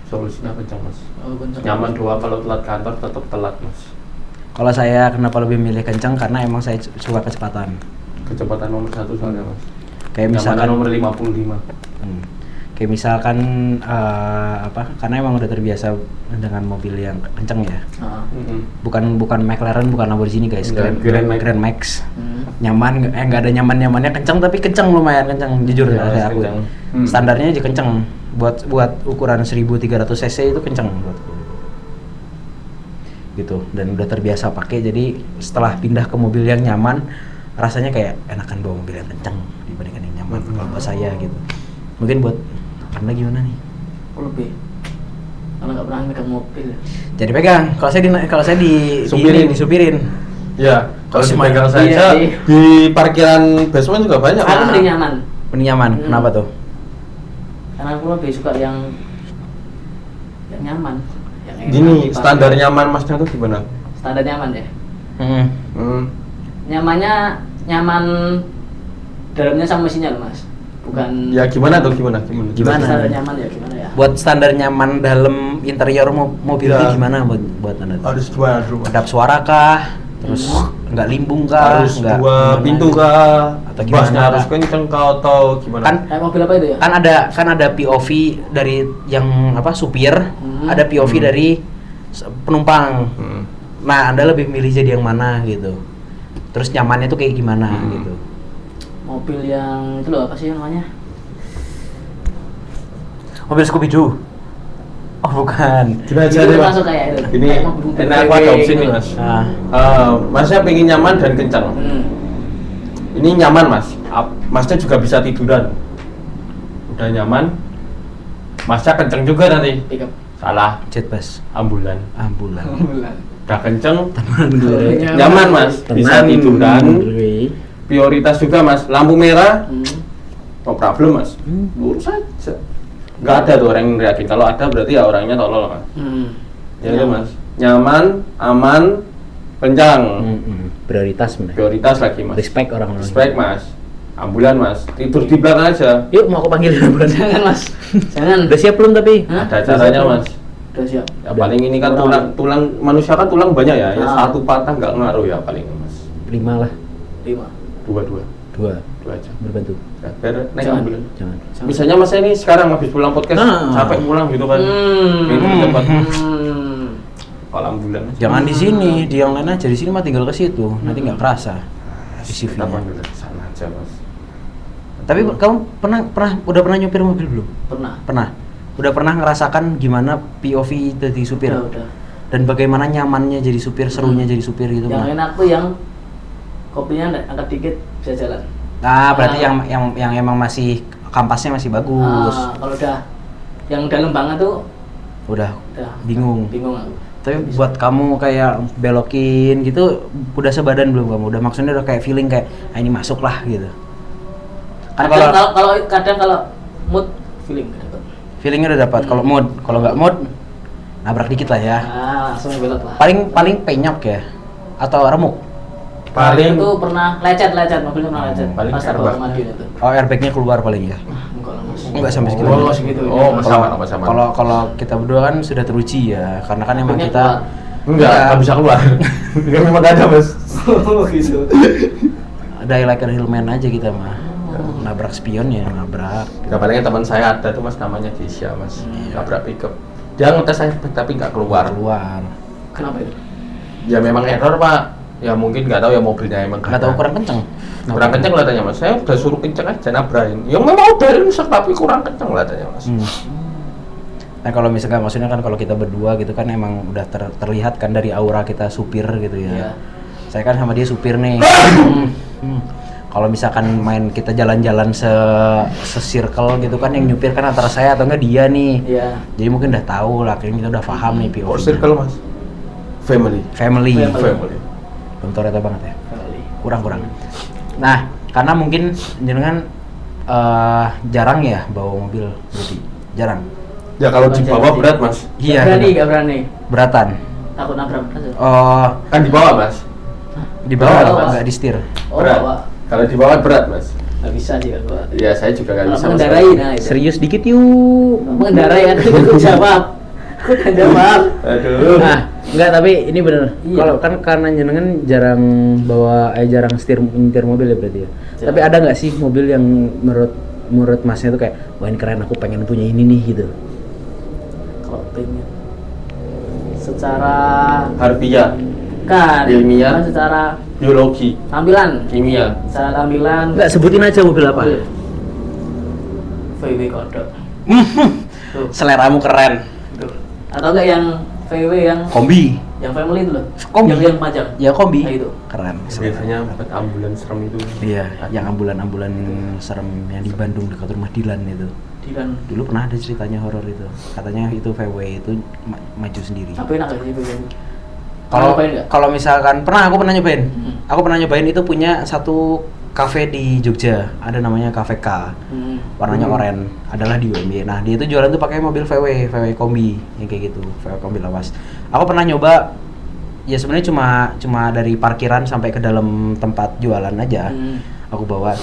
B: Solusinya kencang Mas.
C: Oh, kencang.
B: Nyaman doang, kalau telat kantor tetap telat Mas.
A: Kalau saya kenapa lebih milih kencang karena emang saya suka kecepatan.
B: Kecepatan nomor 1 soalnya Mas.
A: Kayak misalkan
B: nomor 55.
A: Kayak misalkan karena emang udah terbiasa dengan mobil yang kenceng ya. Bukan McLaren, bukan Lamborghini guys, Grand Max. Nyaman, nggak ada nyamannya kenceng, tapi kenceng, lumayan kenceng, jujur
B: Ya,
A: saya aku. Standarnya aja kenceng. Buat ukuran 1300 cc itu kenceng buatku. Gitu, dan udah terbiasa pakai, jadi setelah pindah ke mobil yang nyaman, rasanya kayak enakan bawa mobil yang kenceng dibandingkan yang nyaman kalau buat saya gitu. Mungkin buat Anda gimana nih?
C: Aku lebih karena nggak pernah megang mobil.
A: Jadi pegang. Kalau saya disupirin.
B: Ya, kalau
A: Terus
B: dipegang
C: iya
B: saja
C: sih.
B: di parkiran basement juga banyak.
C: Aku mending nyaman.
A: Mending nyaman. Kenapa tuh?
C: Karena aku lebih suka yang nyaman. Yang enak
B: Gini,
C: dipakai.
B: standar nyaman Masnya tuh gimana?
C: Standar nyaman ya. Nyamannya nyaman dalamnya sama mesinnya loh Mas. Bukan.
B: Ya gimana tuh gimana?
A: Gimana?
C: Standar nyaman ya gimana ya?
A: Buat standar nyaman dalam interior mobil
B: Ya.
A: itu gimana buat Anda?
B: Harus gimana dulu?
A: Kedap suara kah? Terus nggak limbung kah?
B: Harus
A: Nggak
B: dua
A: gimana?
B: pintu kah?
A: Atau gimana?
B: Basnya harus kenceng kah atau gimana?
C: Kayak mobil apa itu ya?
A: Kan ada POV dari yang supir, ada POV dari penumpang. Nah, Anda lebih milih jadi yang mana gitu? Terus nyamannya tuh kayak gimana gitu?
C: Mobil yang itu loh, apa sih namanya?
A: Mobil Scooby-Doo. Oh, bukan.
B: Gimana
C: Itu masuk kayak itu.
B: Ini
C: Kayak mobil-mobil
B: enak aku
C: BW
B: ada opsi nih
C: gitu.
B: Mas.
A: Nah,
B: Masnya pengen nyaman dan kencang. Ini nyaman Mas. Masnya juga bisa tiduran. Udah nyaman. Masnya kenceng juga nanti.
C: Pick up.
B: Salah.
A: jet bus.
B: Ambulan. Udah kenceng. Nyaman Mas. Bisa tiduran. Prioritas juga Mas. Lampu merah. No problem Mas. Lurus aja. Nggak ada tuh orang yang neriakin. Kalau ada berarti ya orangnya tolol Mas. Ya itu Mas. Nyaman, aman, kencang.
A: Prioritas bener.
B: Prioritas lagi Mas.
A: Respect orang-orang.
B: Respect Mas. Ambulan Mas. Tidur di belakang aja.
A: Yuk, mau aku panggil ambulan.
C: Jangan Mas. Jangan.
A: Udah siap belum tapi?
C: Hah?
B: Ada caranya Mas.
C: Udah siap.
B: Ya paling ini kan tulang manusia kan tulang banyak ya. Ya satu patah nggak ngaruh ya paling Mas.
A: 5 lah.
C: 5.
B: Dua aja.
A: Berbantu.
B: Ya, biar naik
C: Jangan.
B: ambulan.
A: Jangan.
B: Misalnya Mas ini sekarang habis pulang podcast capek pulang gitu kan. Itu dapat kalau ambulan.
A: Jangan di sini, di yang lain aja. Di sini mah tinggal ke situ. Nanti nggak kerasa di
B: Kita
A: CV-nya.
B: panggil ke sana aja Mas.
A: Tapi kamu udah pernah nyopir mobil belum?
C: Pernah.
A: Udah pernah ngerasakan gimana POV jadi supir?
C: Udah.
A: Dan bagaimana nyamannya jadi supir, serunya jadi supir gitu?
C: Yang
A: Mas?
C: enak tuh yang kopinya angkat dikit bisa jalan.
A: Nah, berarti yang emang masih kampasnya masih bagus.
C: Kalau udah yang dalam banget tuh
A: Udah
C: udah
A: bingung.
C: aku.
A: Tapi buat kamu kayak belokin gitu, udah sebadan belum kamu? Udah maksudnya udah kayak feeling kayak ini masuk lah gitu. Kan
C: Kadang kalau mood feeling nggak dapet.
A: feelingnya udah dapat. Kalau mood, kalau nggak mood, nabrak dikit lah ya.
C: Langsung belok lah.
A: Paling penyok ya, atau remuk.
B: Paling
C: itu pernah lecet mobilnya pernah lecet.
B: paling
C: Pas
B: airbag.
C: taruh Madiun itu.
A: Oh, airbagnya keluar paling ya.
C: Enggak lah Mas.
A: Enggak sampai segitu.
C: Oh, segitu.
B: Oh, sama.
A: Kalau kita berdua kan sudah teruji ya, karena kan emang
C: Airbagnya
A: kita
B: Enggak bisa keluar. Enggak memang nggak ada Mas.
C: Oh gitu.
A: ada like a real man aja kita mah. Nabrak spion ya nabrak.
B: Ya palingnya teman saya ada tuh Mas namanya Desya Mas. Nabrak pickup. Dia ngetes airbag tapi nggak keluar.
C: Kenapa itu?
B: Ya memang error Pak. Ya mungkin nggak tahu ya mobilnya emang
A: Nggak tahu kurang kenceng.
B: kurang kenceng katanya Mas. Saya udah suruh kenceng aja nabrain. Ya memang udah rusak tapi kurang kenceng katanya Mas.
A: Nah kalau misalkan maksudnya kan kalau kita berdua gitu kan emang udah terlihat kan dari aura kita supir gitu ya.
C: Iya.
A: Saya kan sama dia supir nih. Kalau misalkan main kita jalan-jalan se-circle gitu kan yang nyupir kan antara saya atau enggak dia nih.
C: Iya.
A: Jadi mungkin udah tahu lah, kayaknya kita udah paham nih POV.
B: Kok circle mas? Family.
A: Family.
B: Family.
A: Belum Toretto banget ya. Kurang. Nah, karena mungkin jenengan jarang ya bawa mobil, jadi jarang.
B: Ya kalau dibawa berat mas.
A: Iya.
C: Gak berani.
A: Beratan.
C: Takut nabrak aja.
A: Oh,
B: Kan dibawa mas.
A: dibawa
C: Bawa.
A: nggak di setir.
C: Oh,
B: Berat.
C: bawa.
B: Kalau dibawa berat mas.
C: Gak bisa sih kalau bawa.
B: Ya saya juga nggak bisa. Mas.
C: Mengendarai, nah itu.
A: Serius dikit yuk.
C: Mengendarai kan, aku jawab. Aku kan jawab.
B: Aduh.
A: Nah, enggak tapi ini bener.
C: Iya.
A: Kalau kan karena jenengan jarang jarang nyetir mobil ya berarti ya.
C: Jarang.
A: Tapi ada nggak sih mobil yang menurut masnya tuh kayak wah ini keren, aku pengen punya ini nih gitu.
C: Kalau pengen secara
B: Harfiah,
C: kan
B: Ilmiah.
C: kan secara
B: biologi,
C: tampilan,
B: kimia.
C: secara tampilan
A: Enggak, sebutin aja mobil apa.
C: VW kodok. Tuh.
A: Seleramu keren.
C: Tuh. Atau enggak yang VW yang
A: Kombi.
C: family itu loh.
A: Kombi.
C: Yang panjang.
A: Ya kombi.
C: Nah, itu.
A: Keren.
B: Biasanya buat ambulans serem itu.
A: Iya, yang ambulan serem yang di Bandung dekat rumah Dilan itu.
C: Di kan
A: Dulu pernah ada ceritanya horor itu. Katanya itu VW itu maju sendiri.
C: apa enak sih VW?
A: Kalau
C: Nyobain nggak?
A: kalau misalkan aku pernah nyobain.
C: Hmm.
A: Aku pernah nyobain itu punya satu kafe di Jogja. Ada namanya Cafe K. Warnanya oranye. Adalah di UMY. Nah, dia itu jualan tuh pakai mobil VW kombi yang kayak gitu, VW kombi lawas. Aku pernah nyoba ya sebenarnya cuma dari parkiran sampai ke dalam tempat jualan aja. Aku bawa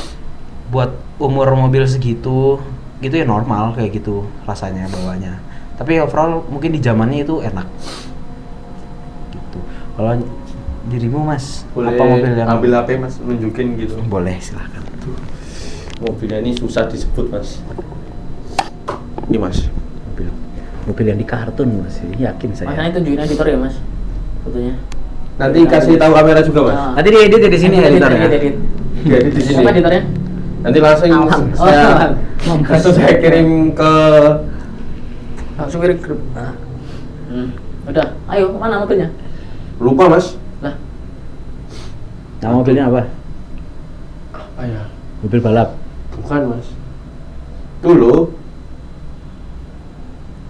A: buat umur mobil segitu gitu ya normal kayak gitu rasanya bawanya. Tapi overall mungkin di zamannya itu enak. Gitu. Kalau dirimu Mas,
B: Boleh
A: apa mobil yang
B: ambil HP mas, nunjukin gitu.
A: boleh silahkan.
B: Mobilnya ini susah disebut mas. Ini mas.
A: Mobil yang di kartun Mas, yakin saya.
C: Makanya tunjukin editor ya mas, fotonya.
B: Nanti kasih tahu kamera juga mas.
C: Ah.
A: Nanti diedit ya di sini editornya.
C: Edit.
B: Jadi di sini.
C: Siapa editornya?
B: Nanti langsung saya kirim ke
C: Langsung kirim grup. Udah, ayo mana mobilnya?
B: lupa mas.
C: Lah,
A: Nama mobilnya apa?
B: Apa ya?
A: Mobil balap.
B: Bukan mas. Dulu.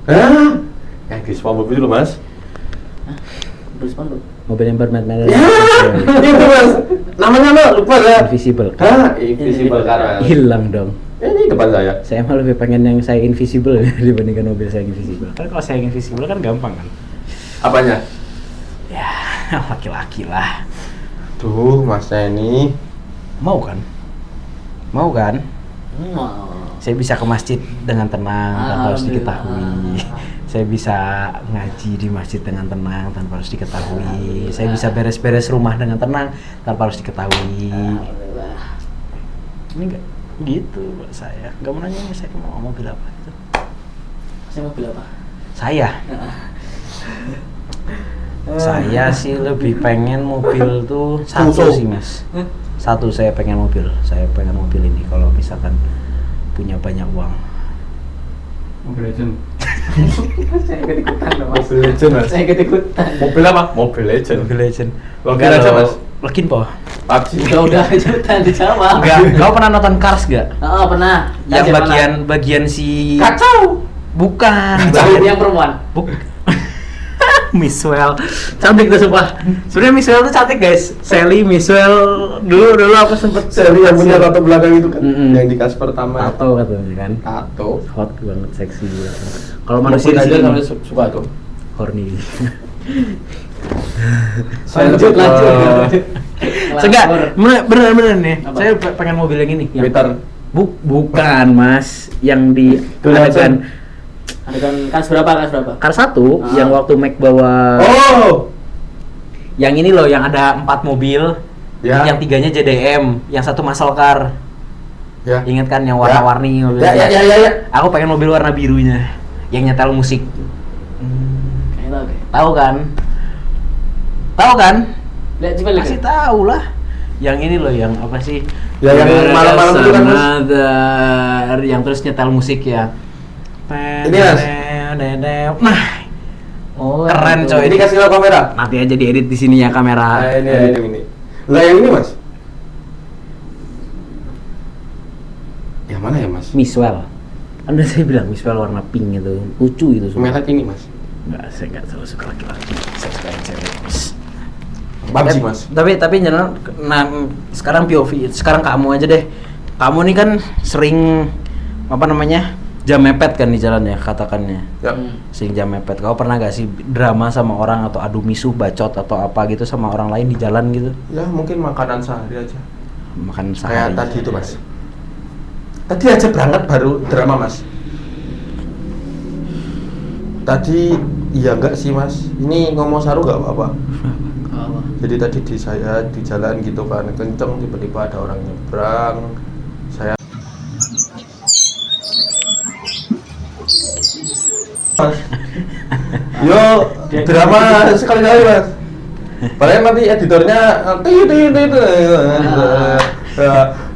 B: Hah? Yang di semua mobil dulu mas.
C: mobil spanduk.
A: Mobil yang bermerek
B: Ya, itu mas. Namanya lo lupa ya?
A: Invisible.
B: Hah? Invisible Car.
A: Hilang dong.
B: Ini depan saya.
A: Saya mah lebih pengen yang saya invisible dibandingkan mobil saya invisible. Kan kalau saya invisible kan gampang kan.
B: Apanya?
A: Ya, laki-laki lah.
B: Tuh masnya ini.
A: Mau kan? Mau kan?
C: Mau.
A: Saya bisa ke masjid dengan tenang tanpa harus diketahui. Saya bisa ngaji di masjid dengan tenang tanpa harus diketahui. Saya bisa beres-beres rumah dengan tenang tanpa harus diketahui. Ini enggak gitu buat saya. Enggak mau nanya saya mau mobil apa gitu.
C: Saya mobil apa?
A: Saya. Saya sih lebih pengen mobil tuh satu sih Mas. Satu saya pengen mobil. Saya pengen mobil ini kalau misalkan punya banyak uang.
B: Mobil Legend.
C: Saya ikut-ikutan loh mas.
B: Mobil Legend mas.
C: Saya ikut-ikutan.
B: Mobil apa? Mobil Legend.
A: Mobil Legend.
B: Login aja mas.
A: Login po.
B: PUBG.
C: Udah ikutan dijawab.
A: Enggak. Kau pernah nonton Cars gak?
C: Oh pernah.
A: Yang
C: Mana?
A: bagian si
B: Kacau.
A: bukan.
C: Yang perempuan.
A: Miswell cantik tuh sumpah. Sebenarnya Miswell tuh cantik guys. Sally, Miswell dulu aku sempet
B: Seri yang punya tato belakang itu kan.
A: Mm-mm.
B: Yang di kas pertama.
A: tato katanya kan.
B: Tato.
A: Hot banget, seksi banget. Kalau manusia di
B: aja
A: sini
B: sampai suka tuh.
A: horny.
C: Lanjut.
A: Enggak, bener nih.
C: Apa?
A: Saya pengen mobil yang ini. Yang
B: Meter.
A: bukan Mas, yang di
B: Dulasan.
C: Adegan kas berapa?
A: Car 1
C: Ah.
A: yang waktu Mac bawa
B: Oh.
A: yang ini loh, yang ada 4 mobil.
B: Ya.
A: Yang 3-nya JDM, yang 1 muscle car.
B: Ya.
A: Ingat kan yang warna-warni mobilnya?
B: Ya.
A: Aku pengen mobil warna birunya yang nyetel musik.
C: Kayaknya tahu deh.
A: Tahu kan? Tahu kan?
C: Lihat coba lihat.
A: Masih tahu lah. Yang ini loh, yang apa sih?
B: Ya, yang malam-malam itu kan, Mas.
A: Another, yang terus nyetel musik ya.
B: Ini, Mas.
A: Nah, keren coy.
B: Ini kasih lo kamera.
A: Nanti aja diedit di sini ya kamera.
B: Nah, ini. Lah yang ini mas? Yang mana ya mas?
A: Miswell. Anda saya bilang Miswell warna pink itu lucu itu semua.
B: Merek ini mas?
A: Enggak, saya enggak terlalu suka laki-laki. Saya suka yang cewek mas.
B: PUBG mas.
A: Tapi jangan. Nah, sekarang POV. Sekarang kamu aja deh. Kamu nih kan sering jam mepet kan di jalan ya katakannya.
B: Ya.
A: Sering jam mepet. Kau pernah gak sih drama sama orang atau adu misuh bacot atau apa gitu sama orang lain di jalan gitu?
B: Ya mungkin makanan sehari aja.
A: Makan
B: Kayak
A: sehari.
B: tadi itu mas. Tadi aja berangkat baru drama mas. Tadi iya enggak sih mas? Ini ngomong saru nggak apa-apa. Jadi tadi saya di jalan gitu kan kenceng tiba-tiba ada orang nyebrang. Saya mas. Yo drama sekali-kali mas. Padahal nanti editornya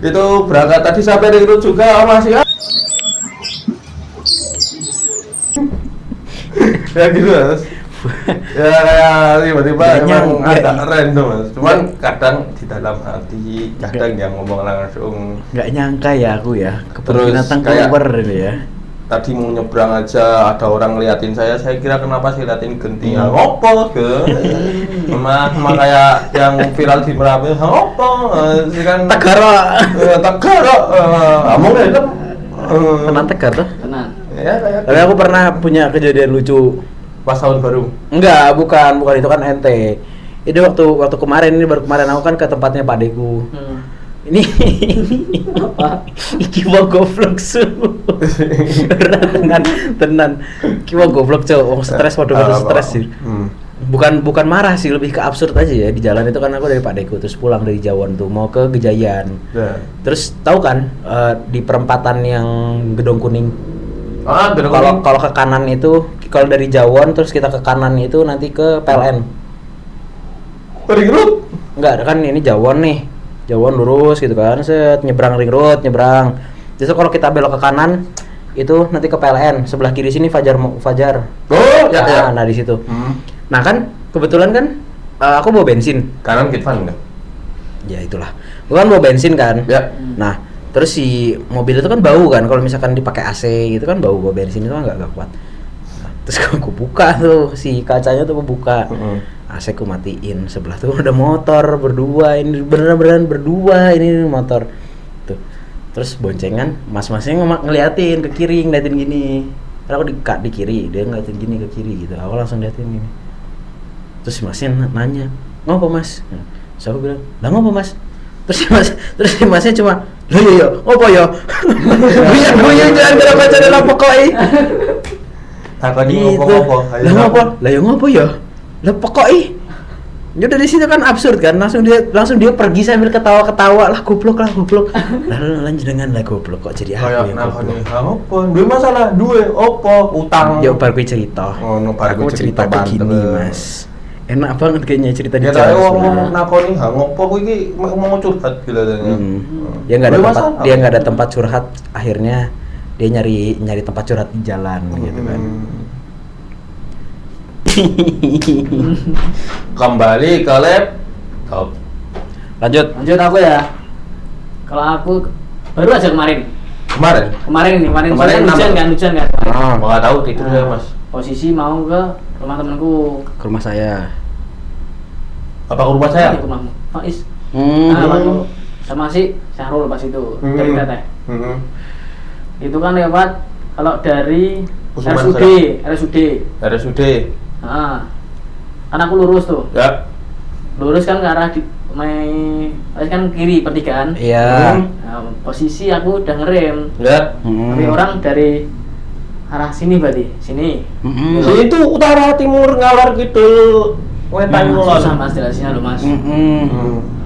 B: itu berangkat tadi sampai itu juga masih ya gitu mas. Ya kayak tiba-tiba emang agak random mas. Cuman kadang di dalam hati kadang yang ngomong langsung.
A: Nggak nyangka ya aku ya binatang
B: kayak
A: keluar ini ya.
B: Tadi mau nyebrang aja ada orang ngeliatin saya kira kenapa sih liatin genting ngopo ke emang kayak yang viral di Merapi ngopo sih kan
A: Tegaro
B: ngomong itu
A: tenan tegar tuh.
C: Tenan.
B: ya kayak
A: Tapi aku pernah punya kejadian lucu.
B: pas tahun baru
A: Enggak, bukan itu kan ente. Ini waktu kemarin ini baru kemarin aku kan ke tempatnya Pak Deku. Ini
C: Apa?
A: iki mau goblok su. tenan. Iki mau goblok cowok, stres stres sih. Bukan marah sih, lebih ke absurd aja ya. Di jalan itu kan aku dari Pak Deku terus pulang dari Jawon tuh mau ke Gejayan. Terus tahu kan di perempatan yang Gedong Kuning. Kalau ke kanan itu kalau dari Jawon terus kita ke kanan itu nanti ke PLN.
B: Ring road?
A: Enggak, kan ini Jawon nih. Jawon lurus gitu kan, set nyebrang ring road, nyebrang. Terus kalau kita belok ke kanan itu nanti ke PLN, sebelah kiri sini Fajar.
B: Oh, ya.
A: Nah di situ. Nah kan kebetulan kan aku bawa bensin.
B: Kanan Kitvan enggak?
A: Ya itulah. Bukan bawa bensin kan.
B: Ya.
A: Nah, terus si mobil itu kan bau kan kalau misalkan dipakai AC gitu kan bau bensin itu kan enggak kuat. Nah, terus aku buka tuh si kacanya tuh aku buka. AC ku matiin, sebelah tuh ada motor berdua, ini beneran berdua ini motor tuh. Terus boncengan mas-masnya ngeliatin ke kiri, ngeliatin gini. Karena aku di kiri, dia ngeliatin gini ke kiri gitu. Aku langsung liatin gini. Terus masnya nanya, "Ngopo mas?" Nah, terus aku bilang, "Lah ngopo mas?" Terus masnya cuma, "Lah iya, ngopo ya?" Gue jangan kena baca dalam pokoknya.
B: Takoni
A: Gitu.
B: ngopo-ngopo.
A: Lah ngopo? Lah ya ngopo ya? Lah pokoknya ya udah di situ kan absurd kan, langsung dia pergi sambil ketawa-ketawa lah goblok. Lalu lanjenengan lah goblok kok jadi aku yang goblok.
B: Apa? Duwe masalah, duwe opo? Utang.
A: Ya baru gue cerita.
B: Oh, no, baru
A: aku cerita
B: banter.
A: begini mas. Enak banget kayaknya cerita di
B: Ya
A: jalan.
B: saya ngomong nakoni, ngopo kowe iki mau curhat gila-gilanya.
A: Dia nggak ada tempat curhat, akhirnya dia nyari tempat curhat di jalan gitu kan.
B: Kembali ke laptop.
A: Lanjut
C: aku ya. Kalau aku baru aja kemarin
B: Kemarin
C: hujan kan.
B: Nggak tahu tidur ya mas.
C: Posisi mau ke rumah temanku.
A: ke rumah saya.
B: Apa ke rumah saya?
C: Ke rumahmu. Faiz. Aku sama si Syahrul pas itu dari Teteh. Itu kan lewat kalau dari RSUD. Kan aku lurus tuh.
B: Ya.
C: Lurus kan ke arah kan kiri pertigaan.
A: Iya.
C: Nah, posisi aku udah ngerem.
B: Ya.
C: Tapi orang dari arah sini berarti, sini.
B: Itu utara timur ngalor gitu. Wetan ngulon.
C: Susah mas jelasinnya loh mas.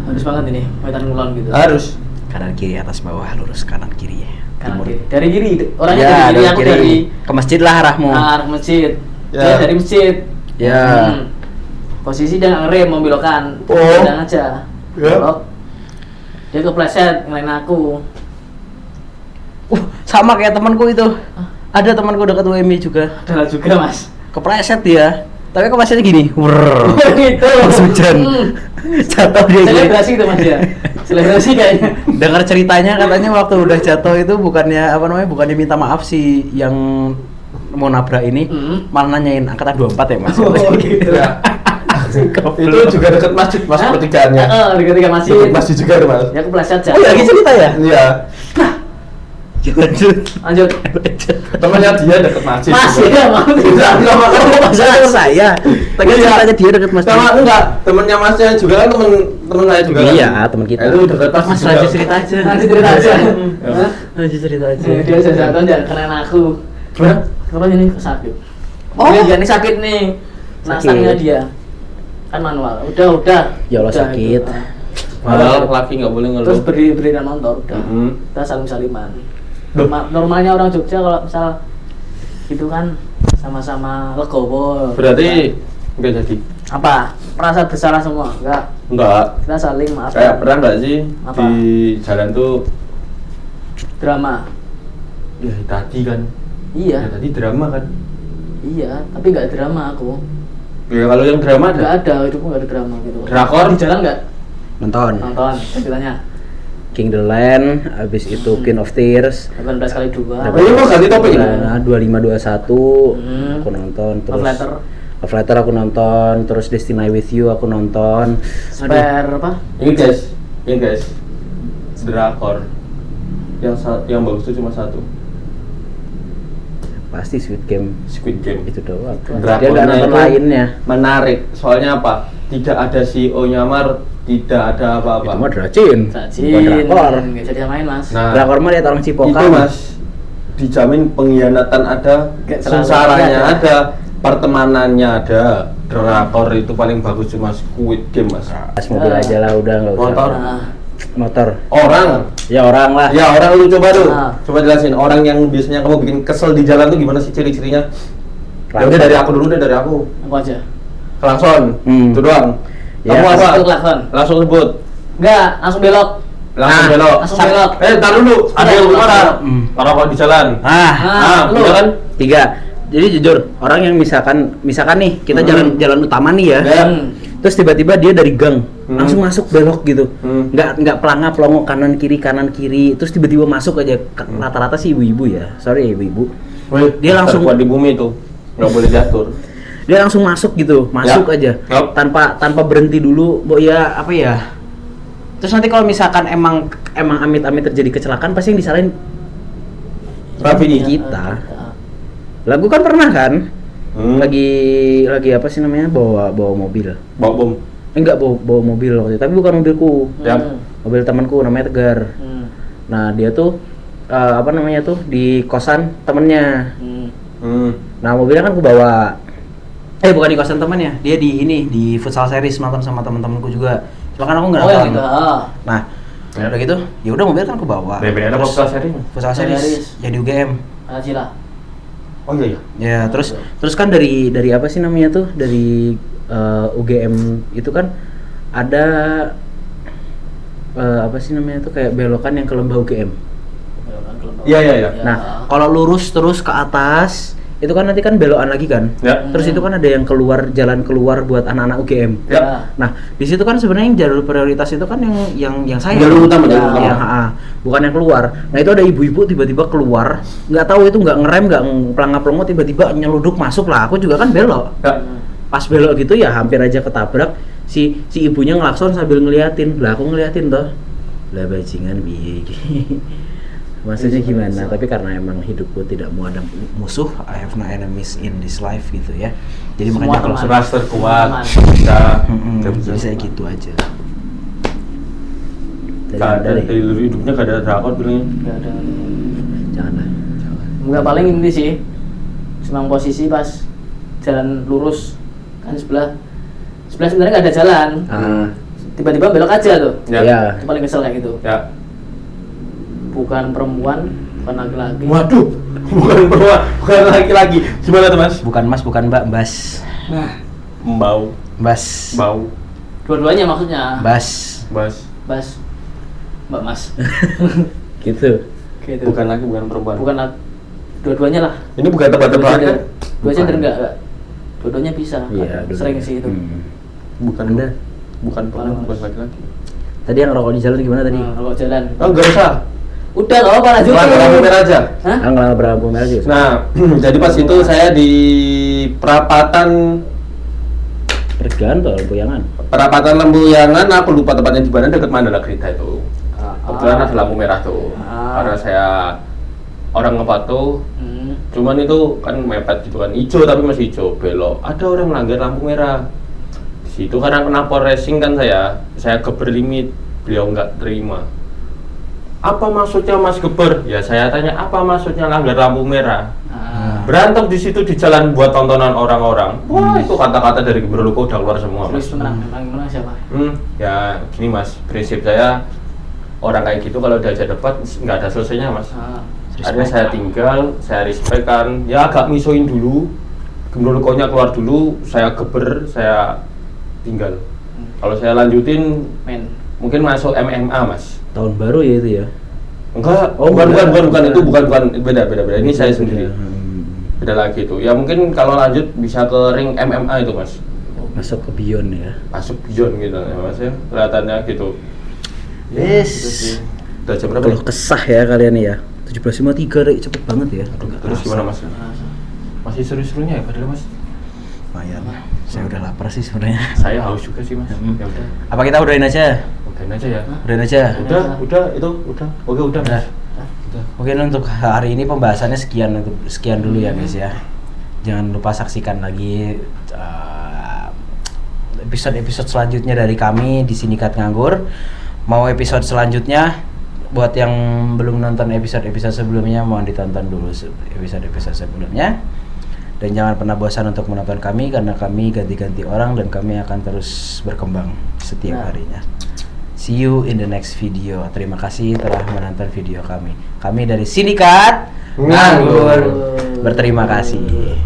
C: Harus banget ini, wetan ngulon gitu.
B: Harus.
A: Kanan kiri atas bawah lurus kanan kiri ya.
C: Kanan
A: Timur.
C: kiri. Dari kiri, orangnya
A: Ya,
C: dari kiri, aku
A: kiri.
C: dari
A: Ke masjid lah arahmu.
C: arah masjid.
B: Ya.
C: Dia dari masjid.
A: Ya.
C: Posisi dia nggak ngerem, mau belokan.
B: Oh.
C: Jalan aja.
B: Ya.
C: Belok. Dia kepleset ngelain aku.
A: Sama kayak temanku itu. Ada temanku dekat UMY juga.
C: Ada juga mas.
A: Kepleset dia. Tapi keplesetnya gini. Wrrr.
C: Gitu.
A: Pas hujan. Jatuh dia gini.
C: Selebrasi itu mas ya. Selebrasi kayaknya.
A: Dengar ceritanya katanya waktu udah jatuh itu bukannya minta maaf si yang mau nabrak ini, malah nanyain angkatan 24 ya Mas.
C: Oh gitu.
B: Ya. Itu juga dekat masjid mas pertigaannya.
C: Dekat masjid.
B: Dekat masjid juga tuh mas.
C: Ya kepleset
A: Oh, lagi cerita ya?
B: Iya.
A: Lanjut.
B: Temannya dia dekat masjid.
C: Masih ya mas.
A: Masalah saya. Tadi ceritanya dia dekat masjid.
B: Sama enggak, temennya masnya juga kan temen saya juga.
A: Iya, teman kita.
B: Itu dekat masjid.
A: Mas
B: juga.
A: lanjut cerita aja.
C: Lanjut cerita aja.
B: Ya.
A: Lanjut cerita aja.
C: Dia jatuh jangan kena aku. Terus ini sakit.
A: Oh.
C: Dia ini sakit nih. Nah,
A: Sakit.
C: stangnya dia kan manual. Udah.
A: Ya Allah,
C: Udah,
A: sakit.
C: gitu.
B: Padahal laki nggak boleh ngeluh.
C: Terus beri dan nonton udah. Kita saling-saliman. Normalnya orang Jogja kalau misal gitu kan sama-sama legowo.
B: Berarti nggak jadi.
C: Apa? Merasa bersalah semua? Enggak. Kita saling maafkan.
B: Kayak pernah nggak sih
C: Apa?
B: di jalan tuh
C: Drama.
B: ya tadi kan?
C: Iya.
B: Ya tadi drama kan?
C: Iya, tapi nggak drama aku.
B: Ya kalau yang drama
C: Nggak
B: ada.
C: ada, hidupku nggak ada drama gitu.
B: Drakor?
C: Di jalan nggak?
A: Nonton
C: Nonton, ceritanya.
A: King the Land, habis itu King of Tears.
C: 18 kali 2.
B: Oh, ini mau ganti topik ya?
A: Nah, 2521
C: Hmm.
A: aku nonton, terus
C: Love Letter.
A: Love Letter aku nonton, terus Destiny with You aku nonton.
C: Spare apa?
B: Ini guys, drakor yang bagus itu cuma satu,
A: Pasti Squid Game
B: Squid Game.
A: itu doang. Dia
B: Drakornya
A: nggak nonton
B: itu
A: lainnya.
B: menarik, soalnya apa? Tidak ada CEO nyamar, tidak ada
A: Itu
B: apa-apa.
A: mah dracin,
C: Sajin.
A: bukan drakor.
C: Nggak jadi main mas.
B: Nah,
A: Drakor mah lihat orang cipokan.
B: itu mas, dijamin pengkhianatan ada,
C: Nggak selalu
B: sengsaranya
C: ada.
B: ada, pertemanannya ada. Drakor itu paling bagus cuma Squid Game mas.
A: Pas mobil aja lah udah nggak usah.
B: Motor.
C: Nah,
A: Motor.
B: Orang,
A: Ya orang lah.
B: ya orang lu coba tuh,
C: Ah.
B: coba jelasin orang yang biasanya kamu bikin kesel di jalan tuh gimana sih ciri-cirinya? Ya udah dari aku dulu deh, dari aku.
C: aku aja.
B: Klakson,
A: Hmm.
B: itu doang.
A: Ya,
B: Kamu apa?
C: Itu klakson.
B: Langsung sebut.
C: Enggak, langsung belok.
B: Langsung
A: Ah,
B: belok.
C: langsung belok.
B: Tar dulu. Ada yang gimana?
A: Hmm.
B: Kalau kau di jalan.
C: Lu.
B: Lu kan?
A: 3. Jadi jujur, orang yang misalkan nih kita jalan utama nih ya.
B: Ya.
A: Terus tiba-tiba dia dari gang langsung masuk belok gitu.
B: Hmm.
A: Nggak pelongo kanan kiri. Terus tiba-tiba masuk aja. Rata-rata sih ibu-ibu ya. Sorry ya ibu-ibu.
B: Wih,
A: Dia langsung-
B: terkuat di bumi itu. Nggak boleh diatur.
A: Dia langsung masuk gitu, masuk
B: Ya.
A: aja.
B: Yup.
A: Tanpa berhenti dulu, ya apa ya? Terus nanti kalau misalkan emang amit-amit terjadi kecelakaan pasti yang disalahin
B: Rafi
C: Iya,
A: kita. Lah gua kan pernah kan?
B: Hmm.
A: Lagi apa sih namanya? Bawa mobil.
B: Bawa bom.
A: Enggak bawa mobil waktu itu, tapi bukan mobilku.
B: Ya.
A: Mobil temanku namanya Tegar. Nah, dia tuh apa namanya tuh di kosan temennya. Nah, mobilnya kan aku bawa. Bukan di kosan temannya. Dia di futsal series nonton sama teman-temanku juga. Cuma kan aku nggak
C: Oh ya
A: nonton.
C: gitu.
A: Nah, udah gitu, ya udah mobil kan aku bawa.
B: BBR apa
A: Terus
B: futsal series?
A: futsal series
C: Series.
A: jadi UGM.
C: Ajila.
B: Oh iya.
A: Ya, terus kan dari apa sih namanya tuh? Dari UGM itu kan ada apa sih namanya tuh kayak belokan yang ke lembah UGM.
B: Iya.
A: Nah, kalau lurus terus ke atas, itu kan nanti kan belokan lagi kan.
B: Ya.
A: Terus itu kan ada yang jalan keluar buat anak-anak UGM.
B: Ya.
A: Nah, di situ kan sebenarnya yang jalur prioritas itu kan yang saya.
B: Jalur utama,
A: Ya,
B: jalur utama.
A: bukan yang keluar. Nah, itu ada ibu-ibu tiba-tiba keluar, nggak tahu itu nggak ngerem, nggak pelangap-pelongo, tiba-tiba nyeluduk masuk lah. Aku juga kan belok.
B: Ya.
A: Pas belok gitu ya hampir aja ketabrak. Si ibunya ngelakson sambil ngeliatin. Lah aku ngeliatin toh. Lah bajingan piye iki. Maksudnya gimana? Tapi karena emang hidupku tidak mau ada musuh, I have no enemies in this life gitu ya. Jadi
C: Semua
A: makanya kalau
C: teman.
B: Seras terkuat.
C: Teman.
B: Bisa.
A: jadi saya gitu aja.
B: Gak ada dari hidupnya gak ada drakor bilangnya.
C: Enggak ada.
A: Janganlah.
C: Enggak, paling ini sih. Semang posisi pas jalan lurus kan sebelah sebenarnya nggak ada jalan. Tiba-tiba belok aja tuh.
A: Ya.
C: Itu paling kesel kayak gitu.
B: Ya.
C: Bukan perempuan, bukan laki-laki.
B: Waduh, bukan perempuan, bukan laki-laki. Gimana tuh mas?
A: Bukan mas, bukan mbak, Bas.
C: Nah,
B: Bau,
A: Bas.
B: bau,
C: dua-duanya maksudnya.
A: Bas.
B: bas.
C: Bas. Mbak Mas.
A: Gitu.
C: Gitu.
B: Bukan laki, bukan perempuan.
C: Bukan dua-duanya lah.
B: Ini bukan tebak-tebakan kan?
C: Dua gender enggak. Dua-duanya bisa.
A: Iya,
C: Sering sih itu.
B: Bukan
A: Anda
B: bukan laki-laki.
A: tadi yang rokok di jalan gimana tadi?
C: Rokok jalan.
B: Oh, enggak usah.
C: Udah enggak apa-apa lanjut.
B: Lampu merah aja.
C: Hah?
A: Nggak berapa merah sih.
B: Nah, jadi pas itu saya di perapatan Lembuyangan, aku lupa tempatnya di mana, dekat Mandala Grita itu. Kebetulan ada lampu merah tuh. Karena saya orang Ngepatu, cuman itu kan mepet gitu kan, hijau tapi masih hijau, belok. Ada orang melanggar lampu merah. Di situ karena knalpot racing kan saya geber limit, beliau nggak terima. Apa maksudnya Mas geber? Ya saya tanya apa maksudnya langgar lampu merah? Berantem di situ di jalan buat tontonan orang-orang. Wah, itu kata-kata dari Gubernur Luko udah keluar semua.
C: Terus menang siapa?
B: Ya gini Mas, prinsip saya orang kayak gitu kalau diajak debat nggak ada selesainya Mas. Akhirnya saya tinggal, saya respect kan, ya agak misuin dulu. Gubernur Lukonya keluar dulu, saya geber, saya tinggal. Kalau saya lanjutin, mungkin masuk MMA Mas.
A: Tahun baru ya itu ya?
B: Enggak, itu bukan beda. Ini saya sendiri. Beda lagi itu. Ya mungkin kalau lanjut bisa ke ring MMA itu Mas.
A: Masuk ke Beyond ya?
B: Masuk Beyond gitu ya Mas ya, kelihatannya gitu.
A: Yes.
B: Udah jam berapa?
A: Kalau kesah ya kalian ya. 17.53 Rik, cepet banget ya.
B: Terus gimana Mas? Masih seru-serunya ya padahal Mas?
A: Lumayan. Saya udah lapar sih sebenarnya.
B: Saya haus juga sih Mas. Ya udah.
A: Apa kita udahin aja?
B: Udahin aja ya.
A: Udahin aja.
B: Udah. Oke, udah Mas.
A: Mungkin untuk hari ini pembahasannya sekian dulu ya guys ya. Jangan lupa saksikan lagi episode selanjutnya dari kami di Sindikat Nganggur. Mau episode selanjutnya, buat yang belum nonton episode sebelumnya, mohon ditonton dulu episode sebelumnya. Dan jangan pernah bosan untuk menonton kami, karena kami ganti-ganti orang dan kami akan terus berkembang setiap harinya. See you in the next video. Terima kasih telah menonton video kami. Kami dari Sindikat Nganggur berterima kasih.